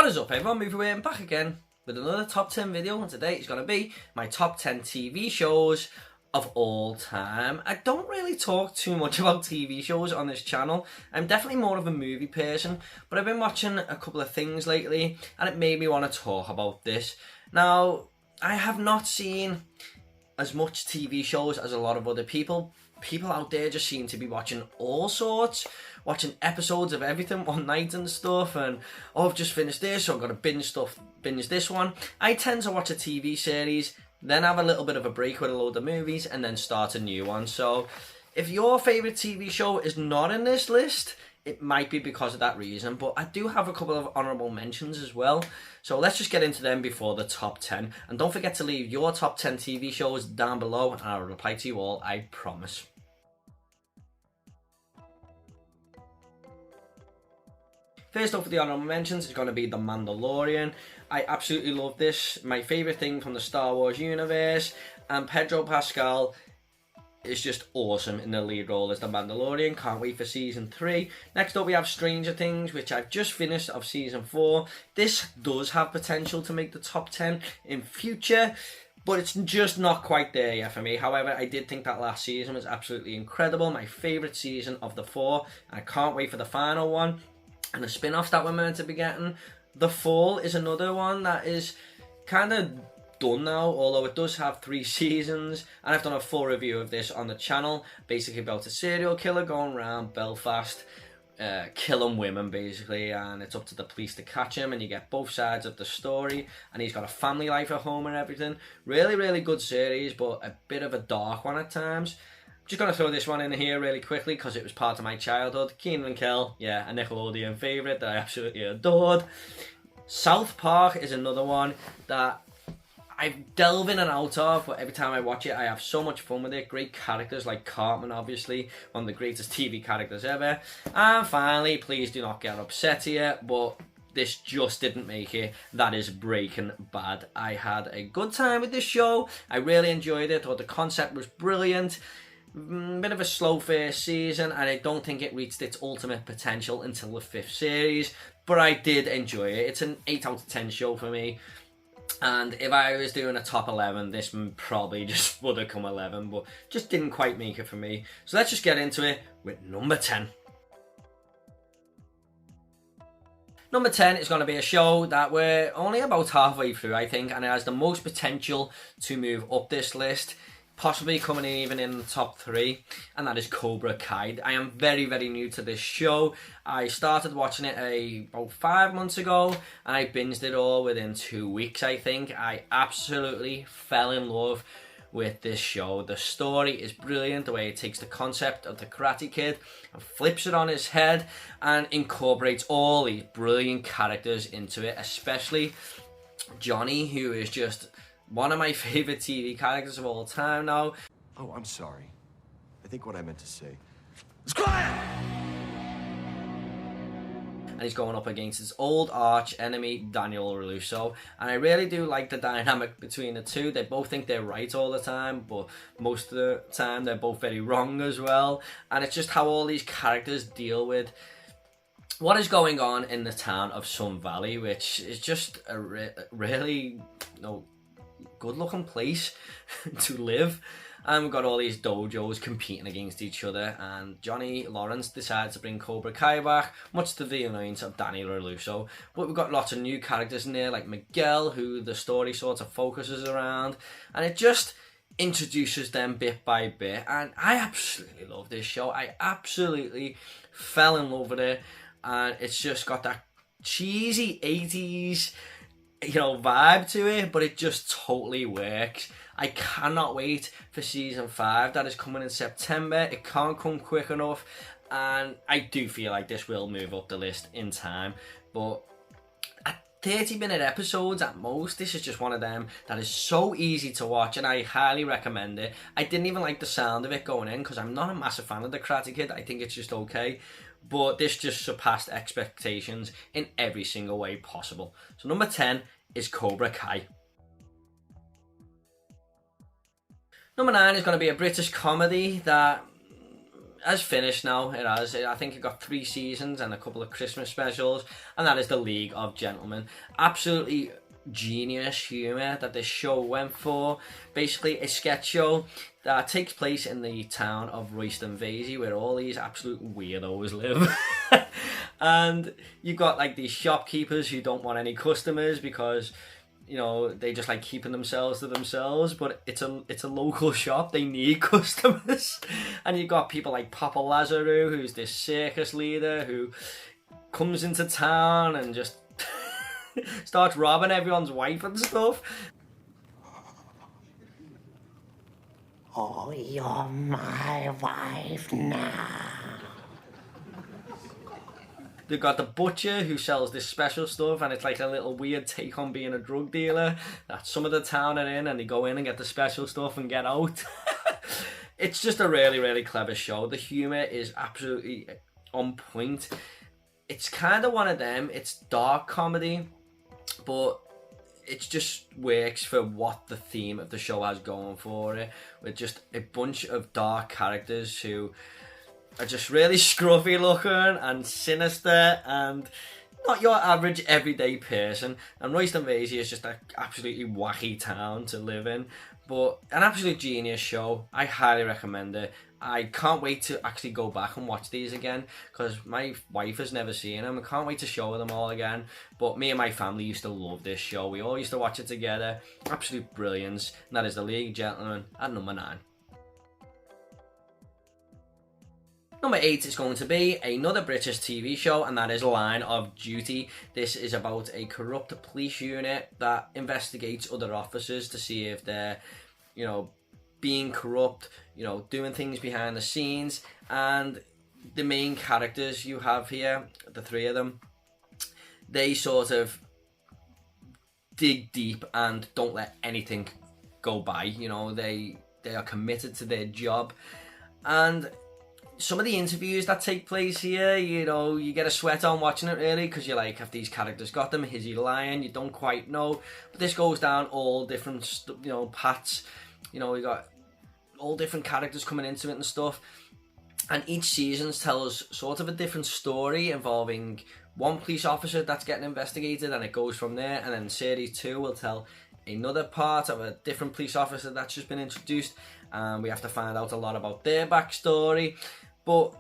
What is up everyone, Movie Way, I'm back again with another top 10 video, and today is going to be my top 10 TV shows of all time. I don't really talk too much about TV shows on this channel. I'm definitely more of a movie person, but I've been watching a couple of things lately and it made me want to talk about this. Now, I have not seen as much TV shows as a lot of other people. People out there just seem to be watching all sorts, watching episodes of everything one night and stuff, and oh, I've just finished this, so I'm going to binge this one. I tend to watch a TV series, then have a little bit of a break with a load of movies, and then start a new one. So if your favourite TV show is not in this list, it might be because of that reason, but I do have a couple of honourable mentions as well. So let's just get into them before the top 10. And don't forget to leave your top 10 TV shows down below, and I'll reply to you all, I promise. First up for the honourable mentions is going to be The Mandalorian. I absolutely love this. My favourite thing from the Star Wars universe. And Pedro Pascal is just awesome in the lead role as the Mandalorian. Can't wait for season 3. Next up we have Stranger Things, which I've just finished of season 4. This does have potential to make the top 10 in future, but it's just not quite there yet for me. However, I did think that last season was absolutely incredible. My favourite season of the 4. I can't wait for the final one. And the spin-offs that we're meant to be getting. The Fall is another one that is kind of done now, although it does have 3 seasons. And I've done a full review of this on the channel, basically about a serial killer going around Belfast, killing women basically, and it's up to the police to catch him, and you get both sides of the story, and he's got a family life at home and everything. Really, really good series, but a bit of a dark one at times. Just going to throw this one in here really quickly because it was part of my childhood. Kenan and Kel, yeah, a Nickelodeon favourite that I absolutely adored. South Park is another one that I delve in and out of, but every time I watch it I have so much fun with it. Great characters like Cartman, obviously, one of the greatest TV characters ever. And finally, please do not get upset here, but this just didn't make it. That is Breaking Bad. I had a good time with this show. I really enjoyed it. Thought the concept was brilliant. Bit of a slow first season, and I don't think it reached its ultimate potential until the 5th series, but I did enjoy it. It's an 8 out of 10 show for me, and if I was doing a top 11, this probably just would have come 11, but just didn't quite make it for me. So let's just get into it with number 10. Number 10 is going to be a show that we're only about halfway through, I think, and it has the most potential to move up this list, possibly coming in even in the top 3, and that is Cobra Kai. I am very, very new to this show. I started watching it about 5 months ago, and I binged it all within 2 weeks, I think. I absolutely fell in love with this show. The story is brilliant, the way it takes the concept of the Karate Kid and flips it on his head and incorporates all these brilliant characters into it, especially Johnny, who is just one of my favourite TV characters of all time now. Oh, I'm sorry. I think what I meant to say. It's quiet! And he's going up against his old arch enemy, Daniel LaRusso. And I really do like the dynamic between the two. They both think they're right all the time, but most of the time they're both very wrong as well. And it's just how all these characters deal with what is going on in the town of Sun Valley, which is just a really, good looking place to live. And we've got all these dojos competing against each other, and Johnny Lawrence decides to bring Cobra Kai back, much to the annoyance of Danny LaRusso. But we've got lots of new characters in there, like Miguel, who the story sort of focuses around, and it just introduces them bit by bit. And I absolutely love this show. I absolutely fell in love with it, and it's just got that cheesy 80s vibe to it, but it just totally works. I cannot wait for season 5 that is coming in September. It can't come quick enough, and I do feel like this will move up the list in time. But at 30-minute episodes at most, this is just one of them that is so easy to watch, and I highly recommend it. I didn't even like the sound of it going in because I'm not a massive fan of the Karate Kid. I think it's just okay, but this just surpassed expectations in every single way possible. So number 10 is Cobra Kai. Number 9 is going to be a British comedy that has finished now. It has. I think it got 3 seasons and a couple of Christmas specials, and that is The League of Gentlemen. Absolutely genius humour that this show went for. Basically a sketch show that takes place in the town of Royston Vasey, where all these absolute weirdos live. And you've got like these shopkeepers who don't want any customers because, you know, they just like keeping themselves to themselves, but it's a local shop, they need customers. And you've got people like Papa Lazarou, who's this circus leader who comes into town and just starts robbing everyone's wife and stuff. Oh, you're my wife now. They've got the butcher who sells this special stuff, and it's like a little weird take on being a drug dealer that some of the town are in, and they go in and get the special stuff and get out. It's just a really, really clever show. The humour is absolutely on point. It's kind of one of them. It's dark comedy, but it just works for what the theme of the show has going for it, with just a bunch of dark characters who are just really scruffy looking and sinister and not your average everyday person. And Royston Vasey is just an absolutely wacky town to live in, but an absolute genius show. I highly recommend it. I can't wait to actually go back and watch these again, because my wife has never seen them. I can't wait to show them all again. But me and my family used to love this show. We all used to watch it together. Absolute brilliance. And that is The League of Gentlemen at number 9. Number 8 is going to be another British TV show, and that is Line of Duty. This is about a corrupt police unit that investigates other officers to see if they're, you know, being corrupt, you know, doing things behind the scenes. And the main characters you have here, the 3 of them, they sort of dig deep and don't let anything go by. You know, they are committed to their job. And some of the interviews that take place here, you know, you get a sweat on watching it really, because you're like, have these characters got them? Is he lying? You don't quite know. But this goes down all different, you know, paths. You know, we got all different characters coming into it and stuff. And each season tells sort of a different story involving one police officer that's getting investigated, and it goes from there. And then series 2 will tell another part of a different police officer that's just been introduced, and we have to find out a lot about their backstory. But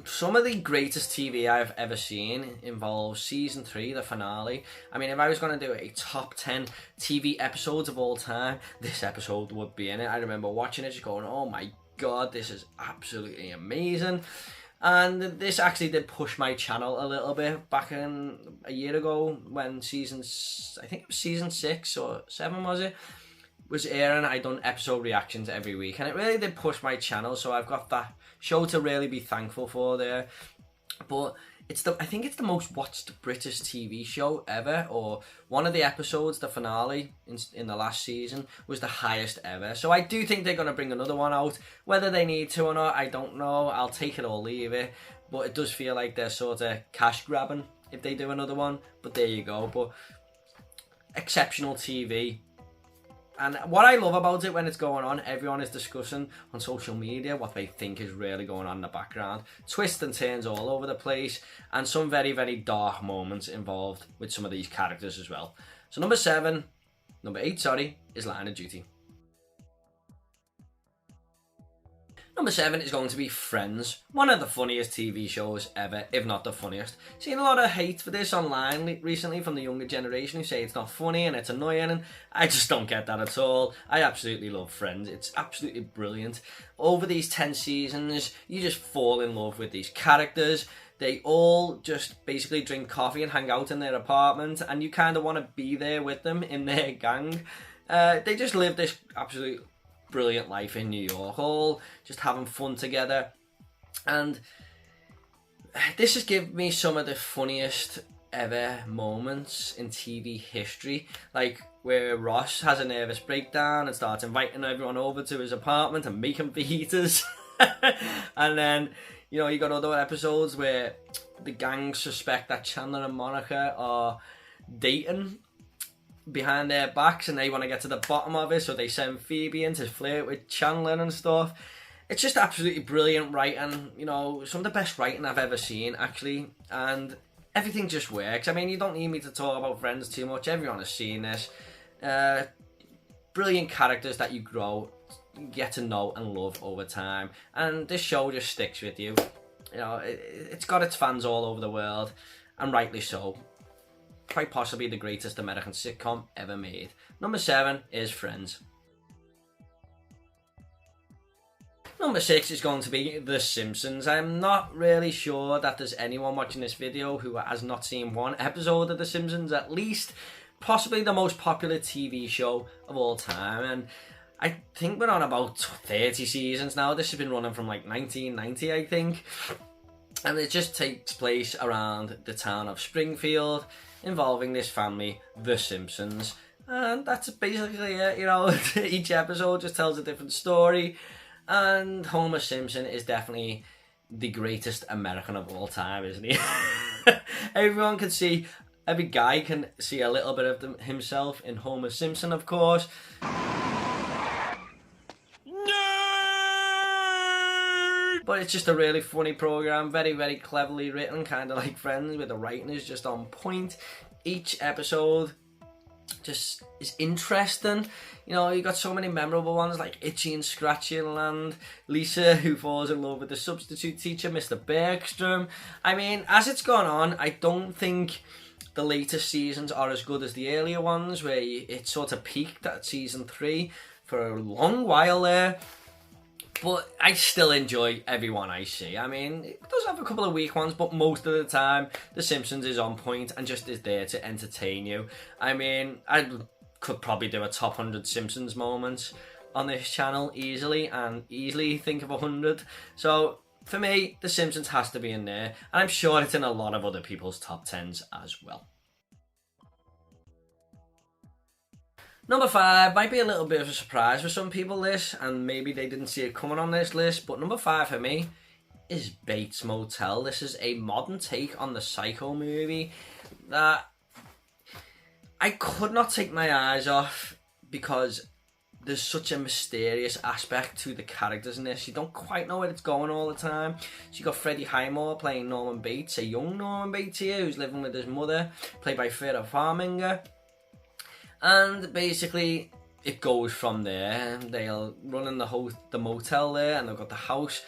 some of the greatest TV I've ever seen involves season 3, the finale. I mean, if I was going to do a top 10 TV episodes of all time, this episode would be in it. I remember watching it just going, oh my god, this is absolutely amazing. And this actually did push my channel a little bit back in a year ago when I think it was season 6 or 7 was airing. I done episode reactions every week, and it really did push my channel, so I've got that show to really be thankful for there. But I think it's the most watched British TV show ever, or one of the episodes, the finale in the last season, was the highest ever. So I do think they're going to bring another one out. Whether they need to or not, I don't know. I'll take it or leave it. But it does feel like they're sort of cash grabbing if they do another one. But there you go. But exceptional TV. And what I love about it when it's going on, everyone is discussing on social media what they think is really going on in the background. Twists and turns all over the place, and some very, very dark moments involved with some of these characters as well. So number 8, is Line of Duty. Number 7 is going to be Friends, one of the funniest TV shows ever, if not the funniest. Seen a lot of hate for this online recently from the younger generation who say it's not funny and it's annoying, and I just don't get that at all. I absolutely love Friends. It's absolutely brilliant. Over these 10 seasons, you just fall in love with these characters. They all just basically drink coffee and hang out in their apartment, and you kind of want to be there with them in their gang. They just live this absolute brilliant life in New York, all just having fun together. And this has given me some of the funniest ever moments in TV history, like where Ross has a nervous breakdown and starts inviting everyone over to his apartment and making fajitas. And then, you know, you got other episodes where the gang suspect that Chandler and Monica are dating behind their backs, and they want to get to the bottom of it, so they send Phoebe in to flirt with Chandler and stuff. It's just absolutely brilliant writing, you know, some of the best writing I've ever seen, actually, and everything just works. I mean, you don't need me to talk about Friends too much, everyone has seen this. Brilliant characters that you get to know and love over time, and this show just sticks with you. You know, it's got its fans all over the world, and rightly so. Quite possibly the greatest American sitcom ever made. Number 7 is Friends. Number 6 is going to be The Simpsons. I'm not really sure that there's anyone watching this video who has not seen one episode of The Simpsons at least. Possibly the most popular TV show of all time, and I think we're on about 30 seasons now. This has been running from like 1990, I think. And it just takes place around the town of Springfield, involving this family, The Simpsons. And that's basically it, you know. Each episode just tells a different story. And Homer Simpson is definitely the greatest American of all time, isn't he? Everyone can see, every guy can see a little bit of himself in Homer Simpson, of course. But it's just a really funny program, very, very cleverly written, kind of like Friends, where the writing is just on point. Each episode just is interesting. You know, you got so many memorable ones like Itchy and Scratchy Land, Lisa who falls in love with the substitute teacher, Mr. Bergstrom. I mean, as it's gone on, I don't think the latest seasons are as good as the earlier ones, where it sort of peaked at season 3 for a long while there. But I still enjoy every one I see. I mean, it does have a couple of weak ones, but most of the time, The Simpsons is on point and just is there to entertain you. I mean, I could probably do a top 100 Simpsons moments on this channel easily, and easily think of 100. So, for me, The Simpsons has to be in there, and I'm sure it's in a lot of other people's top 10s as well. Number 5 might be a little bit of a surprise for some people, this, and maybe they didn't see it coming on this list, but number 5 for me is Bates Motel. This is a modern take on the Psycho movie that I could not take my eyes off, because there's such a mysterious aspect to the characters in this. You don't quite know where it's going all the time. So you got Freddie Highmore playing Norman Bates, a young Norman Bates here, who's living with his mother, played by Vera Farmiga. And basically, it goes from there. They're running the motel there, and they've got the house,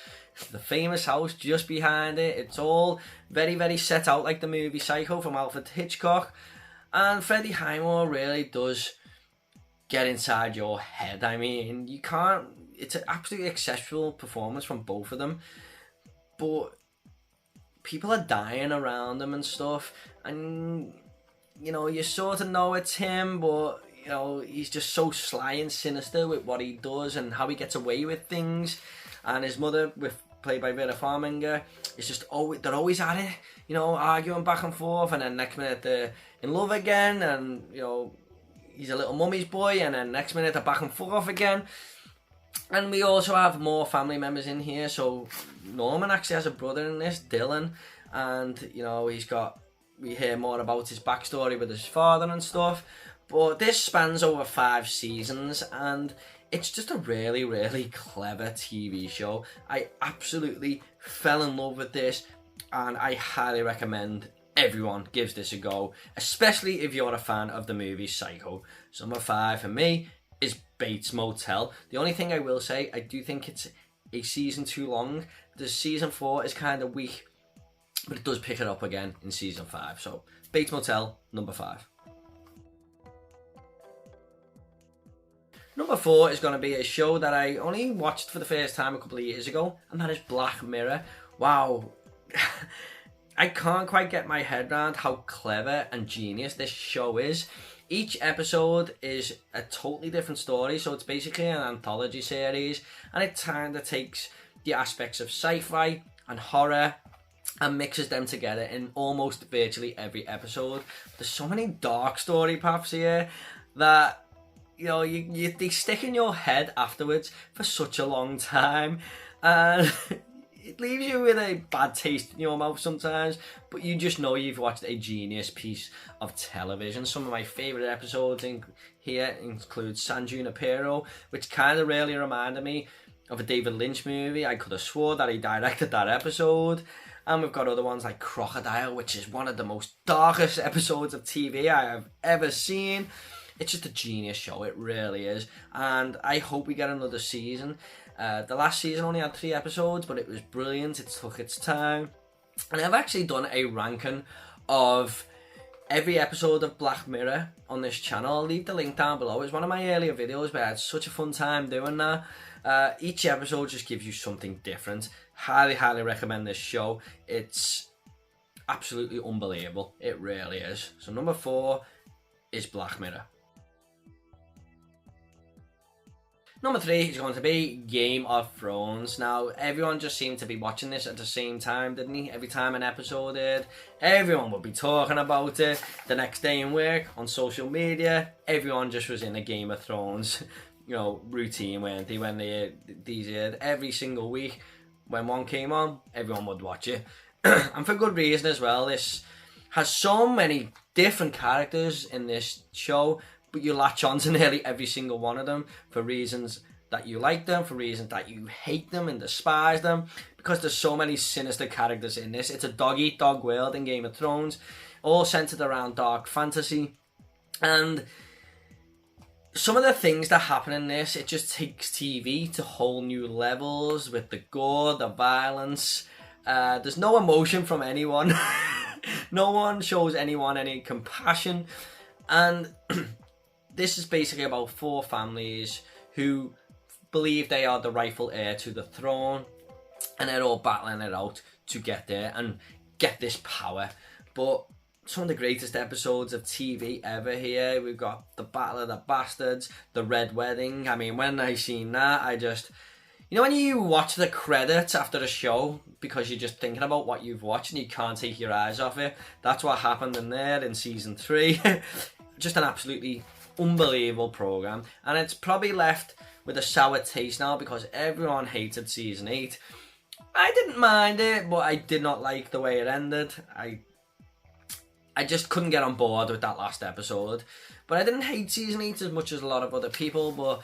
the famous house just behind it. It's all very, very set out like the movie Psycho from Alfred Hitchcock. And Freddie Highmore really does get inside your head. I mean, you can't... It's an absolutely exceptional performance from both of them. But people are dying around them and stuff, and... you know, you sort of know it's him, but, you know, he's just so sly and sinister with what he does and how he gets away with things. And his mother, played by Vera Farmiga, is just always, they're always at it, you know, arguing back and forth, and then next minute they're in love again, and, you know, he's a little mummy's boy, and then next minute they're back and forth again. And we also have more family members in here. So Norman actually has a brother in this, Dylan, and, you know, we hear more about his backstory with his father and stuff. But this spans over 5 seasons, and it's just a really, really clever TV show. I absolutely fell in love with this, and I highly recommend everyone gives this a go, especially if you're a fan of the movie Psycho. So number 5 for me is Bates Motel. The only thing I will say, I do think it's a season too long. The season 4 is kind of weak, but it does pick it up again in season 5. So, Bates Motel, number 5. Number 4 is going to be a show that I only watched for the first time a couple of years ago, and that is Black Mirror. Wow. I can't quite get my head around how clever and genius this show is. Each episode is a totally different story, so it's basically an anthology series, and it kind of takes the aspects of sci-fi and horror and mixes them together in almost virtually every episode. There's so many dark story paths here that, you know, they stick in your head afterwards for such a long time, and it leaves you with a bad taste in your mouth sometimes, but you just know you've watched a genius piece of television. Some of my favourite episodes here include San Junipero, which kind of really reminded me of a David Lynch movie. I could have swore that he directed that episode. And we've got other ones like Crocodile, which is one of the most darkest episodes of TV I have ever seen. It's just a genius show, it really is. And I hope we get another season. The last season only had 3 episodes, but it was brilliant. It took its time. And I've actually done a ranking of every episode of Black Mirror on this channel. I'll leave the link down below. It's one of my earlier videos, but I had such a fun time doing that. Each episode just gives you something different. Highly, highly recommend this show. It's absolutely unbelievable. It really is. So number 4 is Black Mirror. Number 3 is going to be Game of Thrones. Now, everyone just seemed to be watching this at the same time, didn't he? Every time an episode aired, everyone would be talking about it. The next day in work, on social media, everyone just was in a Game of Thrones, routine, weren't they? When these aired every single week, when one came on, everyone would watch it. And for good reason as well. This has so many different characters in this show, but you latch on to nearly every single one of them for reasons that you like them, for reasons that you hate them and despise them, because there's so many sinister characters in this. It's a dog-eat-dog world in Game of Thrones, all centered around dark fantasy. And some of the things that happen in this, it just takes TV to whole new levels with the gore, the violence. There's no emotion from anyone. No one shows anyone any compassion. And this is basically about 4 families who believe they are the rightful heir to the throne, and they're all battling it out to get there and get this power. But some of the greatest episodes of TV ever here. We've got the Battle of the Bastards, the Red Wedding. I mean, when I seen that, I just... when you watch the credits after a show because you're just thinking about what you've watched and you can't take your eyes off it? That's what happened in there in season 3. Just an absolutely unbelievable program, and it's probably left with a sour taste now because everyone hated season 8. I didn't mind it, but I did not like the way it ended. I just couldn't get on board with that last episode. But I didn't hate season 8 as much as a lot of other people, but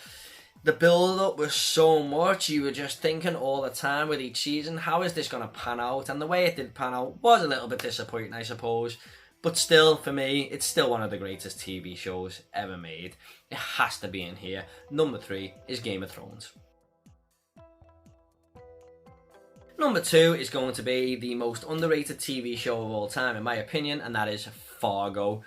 the build up was so much. You were just thinking all the time with each season, how is this going to pan out? And the way it did pan out was a little bit disappointing, I suppose. But still, for me, it's still one of the greatest TV shows ever made. It has to be in here. Number 3 is Game of Thrones. Number 2 is going to be the most underrated TV show of all time, in my opinion, and that is Fargo.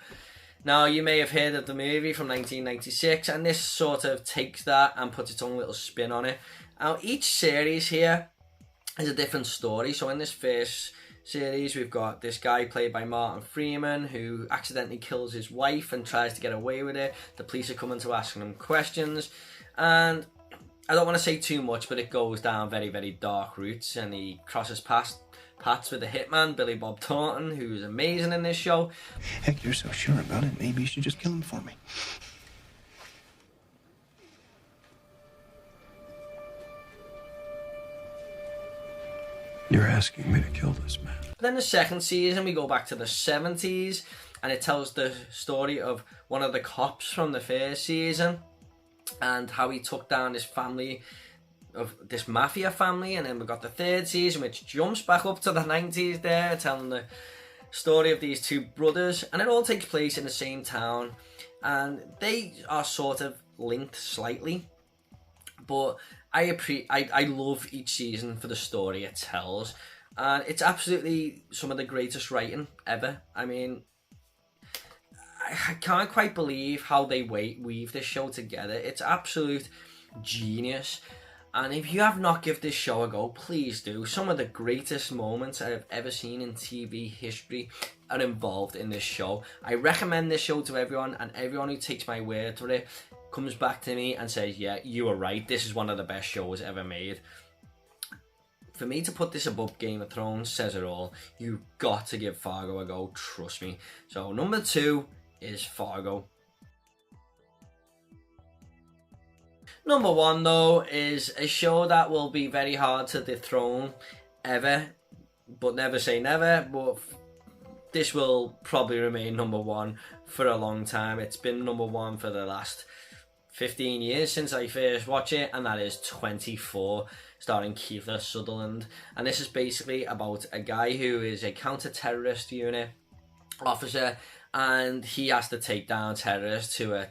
Now, you may have heard of the movie from 1996, and this sort of takes that and puts its own little spin on it. Now, each series here is a different story. So in this first series, we've got this guy played by Martin Freeman who accidentally kills his wife and tries to get away with it. The police are coming to ask him questions, and I don't want to say too much, but it goes down very, very dark routes, and he crosses paths with the hitman, Billy Bob Thornton, who's amazing in this show. Heck, you're so sure about it, maybe you should just kill him for me. You're asking me to kill this man. Then the second season, we go back to the 70s, and it tells the story of one of the cops from the first season and how he took down this family, of this mafia family. And then we got the third season, which jumps back up to the 90s there, telling the story of these 2 brothers, and it all takes place in the same town, and they are sort of linked slightly, but I love each season for the story it tells, and it's absolutely some of the greatest writing ever. I mean, I can't quite believe how they weave this show together. It's absolute genius. And if you have not given this show a go, please do. Some of the greatest moments I have ever seen in TV history are involved in this show. I recommend this show to everyone, and everyone who takes my word for it comes back to me and says, yeah, you were right, this is one of the best shows ever made. For me to put this above Game of Thrones says it all. You've got to give Fargo a go, trust me. So number 2 is Fargo. Number 1, though, is a show that will be very hard to dethrone ever, but never say never, but this will probably remain number 1 for a long time. It's been number 1 for the last 15 years since I first watched it, and that is 24, starring Kieva Sutherland. And this is basically about a guy who is a counter-terrorist unit officer, and he has to take down terrorists who are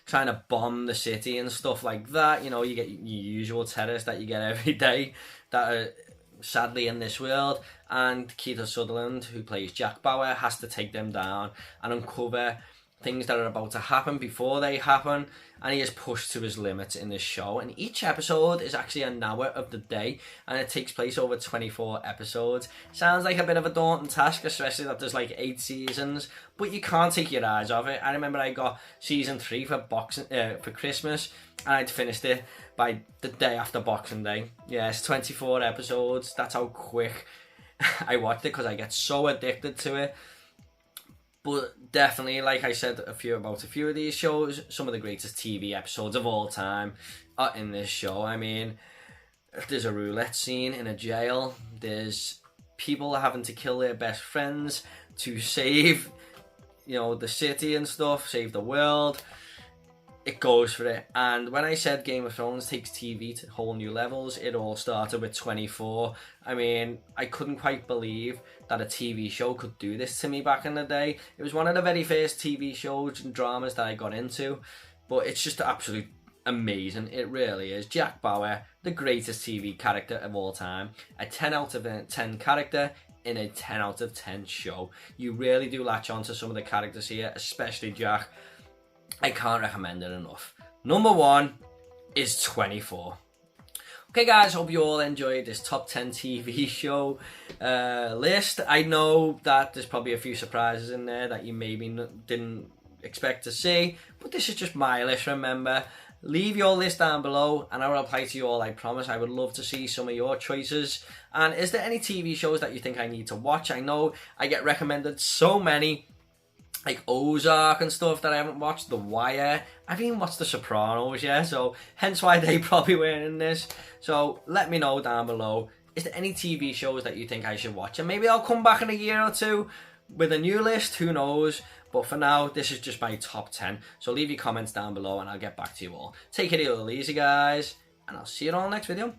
trying to bomb the city and stuff like that. You know, you get your usual terrorists that you get every day that are sadly in this world, and Kieva Sutherland, who plays Jack Bauer, has to take them down and uncover things that are about to happen before they happen, and he is pushed to his limits in this show. And each episode is actually an hour of the day, and it takes place over 24 episodes. Sounds like a bit of a daunting task, especially that there's like 8 seasons, but you can't take your eyes off it. I remember I got season 3 for Christmas, and I'd finished it by the day after Boxing Day. Yes, 24 episodes, that's how quick I watched it, because I get so addicted to it. But definitely, like I said about a few of these shows, some of the greatest TV episodes of all time are in this show. I mean, there's a roulette scene in a jail. There's people having to kill their best friends to save, you know, the city and stuff, save the world. It goes for it. And when I said Game of Thrones takes TV to whole new levels, it all started with 24. I mean, I couldn't quite believe that a TV show could do this to me back in the day. It was one of the very first TV shows and dramas that I got into, but it's just absolute amazing. It really is. Jack Bauer, the greatest TV character of all time. A 10 out of 10 character in a 10 out of 10 show. You really do latch on to some of the characters here, especially Jack. I can't recommend it enough. Number 1 is 24. Okay guys, hope you all enjoyed this top 10 TV show list. I know that there's probably a few surprises in there that you maybe didn't expect to see, but this is just my list, remember. Leave your list down below and I will reply to you all, I promise. I would love to see some of your choices. And is there any TV shows that you think I need to watch? I know I get recommended so many, like Ozark and stuff that I haven't watched, The Wire. I've even watched The Sopranos, yeah, so hence why they probably weren't in this. So let me know down below, is there any TV shows that you think I should watch? And maybe I'll come back in a year or two with a new list, who knows. But for now, this is just my top 10. So leave your comments down below and I'll get back to you all. Take it a little easy, guys, and I'll see you all in the next video.